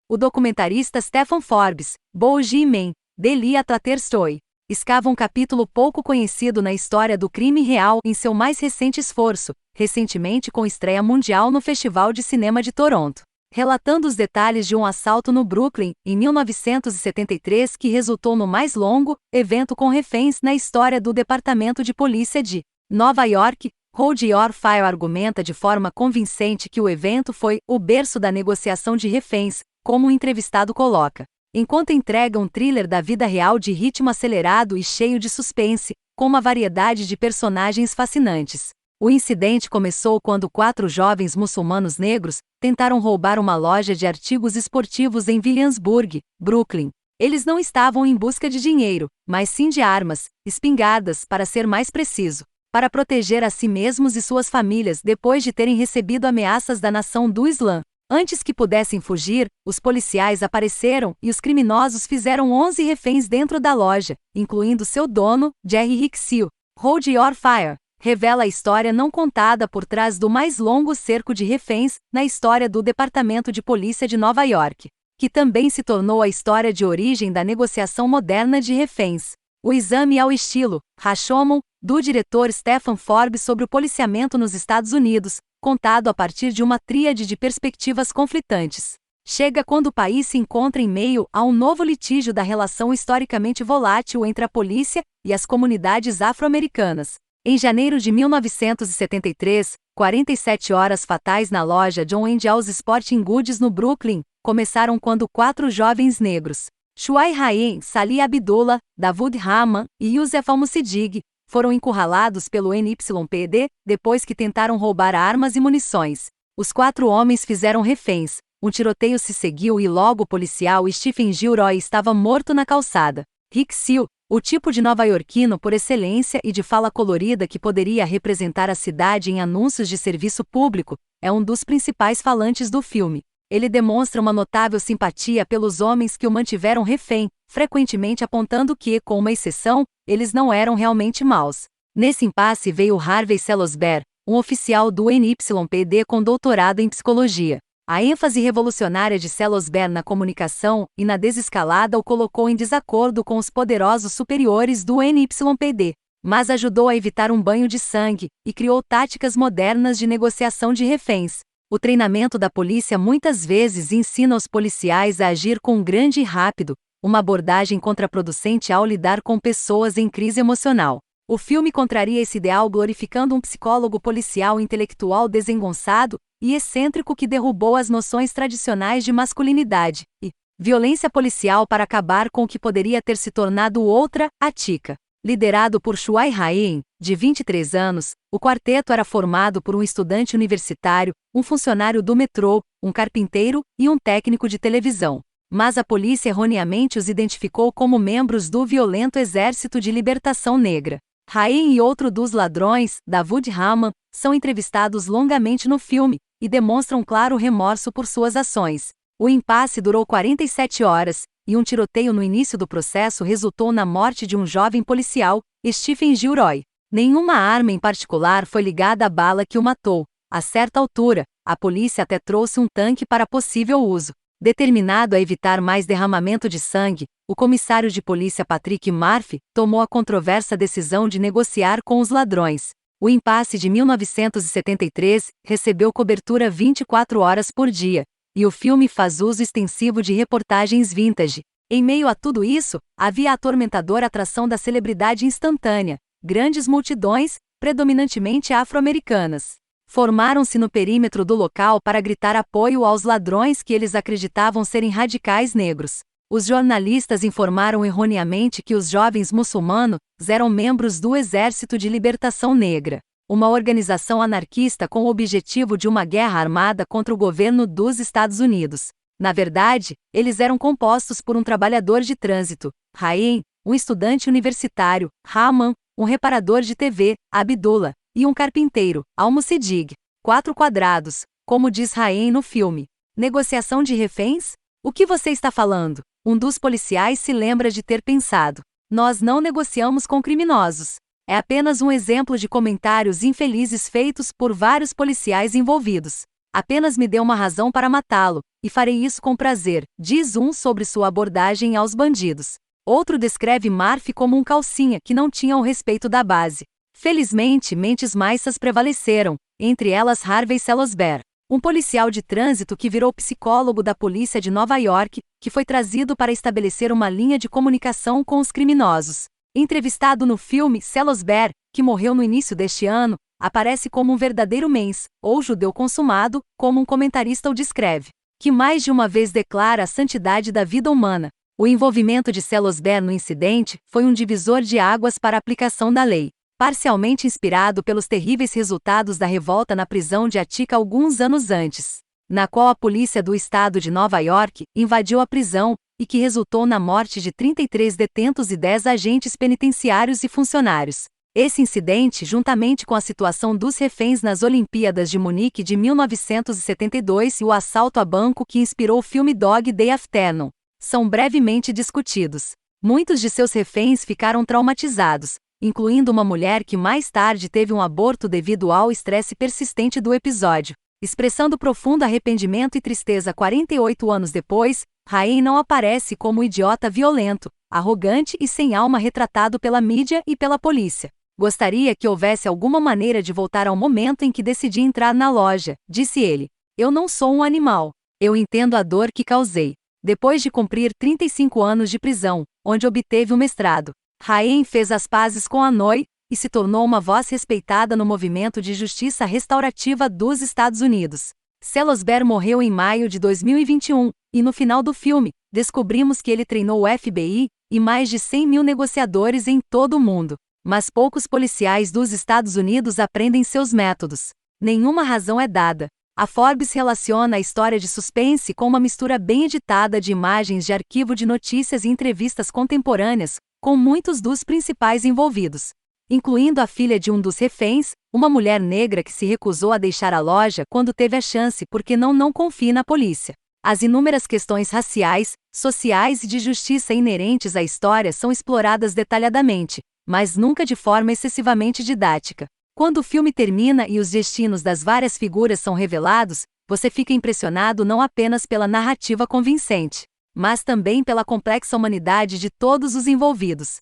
o documentarista Stephen Forbes, Boji Man, Delia Traterstoy, escava um capítulo pouco conhecido na história do crime real em seu mais recente esforço, recentemente com estreia mundial no Festival de Cinema de Toronto, relatando os detalhes de um assalto no Brooklyn, em 1973 que resultou no mais longo evento com reféns na história do Departamento de Polícia de Nova York. Hold Your Fire argumenta de forma convincente que o evento foi o berço da negociação de reféns, como o entrevistado coloca, enquanto entrega um thriller da vida real de ritmo acelerado e cheio de suspense, com uma variedade de personagens fascinantes. O incidente começou quando 4 jovens muçulmanos negros tentaram roubar uma loja de artigos esportivos em Williamsburg, Brooklyn. Eles não estavam em busca de dinheiro, mas sim de armas, espingardas para ser mais preciso, para proteger a si mesmos e suas famílias depois de terem recebido ameaças da Nação do Islã. Antes que pudessem fugir, os policiais apareceram e os criminosos fizeram 11 reféns dentro da loja, incluindo seu dono, Jerry Hicksell. Hold Your Fire revela a história não contada por trás do mais longo cerco de reféns na história do Departamento de Polícia de Nova York, que também se tornou a história de origem da negociação moderna de reféns. O exame ao estilo Rashomon, do diretor Stephen Forbes sobre o policiamento nos Estados Unidos, contado a partir de uma tríade de perspectivas conflitantes, chega quando o país se encontra em meio a um novo litígio da relação historicamente volátil entre a polícia e as comunidades afro-americanas. Em janeiro de 1973, 47 horas fatais na loja John Angels Sporting Goods no Brooklyn começaram quando 4 jovens negros, Shuai Rayen, Salih Abdullah, Davud Rahman e Youssef Al-Musiddiq, foram encurralados pelo NYPD depois que tentaram roubar armas e munições. Os 4 homens fizeram reféns, um tiroteio se seguiu e logo o policial Stephen Gilroy estava morto na calçada. Hicksell, o tipo de nova-iorquino por excelência e de fala colorida que poderia representar a cidade em anúncios de serviço público, é um dos principais falantes do filme. Ele demonstra uma notável simpatia pelos homens que o mantiveram refém, frequentemente apontando que, com uma exceção, eles não eram realmente maus. Nesse impasse veio Harvey Selosberg, um oficial do NYPD com doutorado em psicologia. A ênfase revolucionária de Selosberg na comunicação e na desescalada o colocou em desacordo com os poderosos superiores do NYPD, mas ajudou a evitar um banho de sangue e criou táticas modernas de negociação de reféns. O treinamento da polícia muitas vezes ensina os policiais a agir com grande e rápido, uma abordagem contraproducente ao lidar com pessoas em crise emocional. O filme contraria esse ideal glorificando um psicólogo policial intelectual desengonçado e excêntrico que derrubou as noções tradicionais de masculinidade e violência policial para acabar com o que poderia ter se tornado outra, Attica. Liderado por Shuai Rayen, de 23 anos, o quarteto era formado por um estudante universitário, um funcionário do metrô, um carpinteiro e um técnico de televisão. Mas a polícia erroneamente os identificou como membros do violento Exército de Libertação Negra. Rayen e outro dos ladrões, Davud Rahman, são entrevistados longamente no filme e demonstram claro remorso por suas ações. O impasse durou 47 horas, e um tiroteio no início do processo resultou na morte de um jovem policial, Stephen Gilroy. Nenhuma arma em particular foi ligada à bala que o matou. A certa altura, a polícia até trouxe um tanque para possível uso. Determinado a evitar mais derramamento de sangue, o comissário de polícia Patrick Murphy tomou a controversa decisão de negociar com os ladrões. O impasse de 1973 recebeu cobertura 24 horas por dia, e o filme faz uso extensivo de reportagens vintage. Em meio a tudo isso, havia a atormentadora atração da celebridade instantânea. Grandes multidões, predominantemente afro-americanas, formaram-se no perímetro do local para gritar apoio aos ladrões que eles acreditavam serem radicais negros. Os jornalistas informaram erroneamente que os jovens muçulmanos eram membros do Exército de Libertação Negra, uma organização anarquista com o objetivo de uma guerra armada contra o governo dos Estados Unidos. Na verdade, eles eram compostos por um trabalhador de trânsito, Rayen, um estudante universitário, Rahman, um reparador de TV, Abdullah, e um carpinteiro, Al-Musiddiq. 4 quadrados, como diz Rayen no filme. Negociação de reféns? O que você está falando? Um dos policiais se lembra de ter pensado. Nós não negociamos com criminosos. É apenas um exemplo de comentários infelizes feitos por vários policiais envolvidos. Apenas me dê uma razão para matá-lo, e farei isso com prazer, diz um sobre sua abordagem aos bandidos. Outro descreve Murphy como um calcinha que não tinha o respeito da base. Felizmente, mentes maissas prevaleceram, entre elas Harvey Selosberg, um policial de trânsito que virou psicólogo da polícia de Nova York, que foi trazido para estabelecer uma linha de comunicação com os criminosos. Entrevistado no filme, Selosberg, que morreu no início deste ano, aparece como um verdadeiro mens, ou judeu consumado, como um comentarista o descreve, que mais de uma vez declara a santidade da vida humana. O envolvimento de Selosberg no incidente foi um divisor de águas para a aplicação da lei. Parcialmente inspirado pelos terríveis resultados da revolta na prisão de Attica alguns anos antes, na qual a polícia do estado de Nova York invadiu a prisão, e que resultou na morte de 33 detentos e 10 agentes penitenciários e funcionários. Esse incidente, juntamente com a situação dos reféns nas Olimpíadas de Munique de 1972 e o assalto a banco que inspirou o filme Dog Day Afternoon, são brevemente discutidos. Muitos de seus reféns ficaram traumatizados, incluindo uma mulher que mais tarde teve um aborto devido ao estresse persistente do episódio. Expressando profundo arrependimento e tristeza 48 anos depois, Rain não aparece como um idiota violento, arrogante e sem alma retratado pela mídia e pela polícia. Gostaria que houvesse alguma maneira de voltar ao momento em que decidi entrar na loja, disse ele. Eu não sou um animal. Eu entendo a dor que causei. Depois de cumprir 35 anos de prisão, onde obteve o mestrado, Rain fez as pazes com Hanoi e se tornou uma voz respeitada no movimento de justiça restaurativa dos Estados Unidos. Selosberg morreu em maio de 2021, e no final do filme, descobrimos que ele treinou o FBI e mais de 100 mil negociadores em todo o mundo. Mas poucos policiais dos Estados Unidos aprendem seus métodos. Nenhuma razão é dada. A Forbes relaciona a história de suspense com uma mistura bem editada de imagens de arquivo de notícias e entrevistas contemporâneas, com muitos dos principais envolvidos, incluindo a filha de um dos reféns, uma mulher negra que se recusou a deixar a loja quando teve a chance porque não confia na polícia. As inúmeras questões raciais, sociais e de justiça inerentes à história são exploradas detalhadamente, mas nunca de forma excessivamente didática. Quando o filme termina e os destinos das várias figuras são revelados, você fica impressionado não apenas pela narrativa convincente, mas também pela complexa humanidade de todos os envolvidos.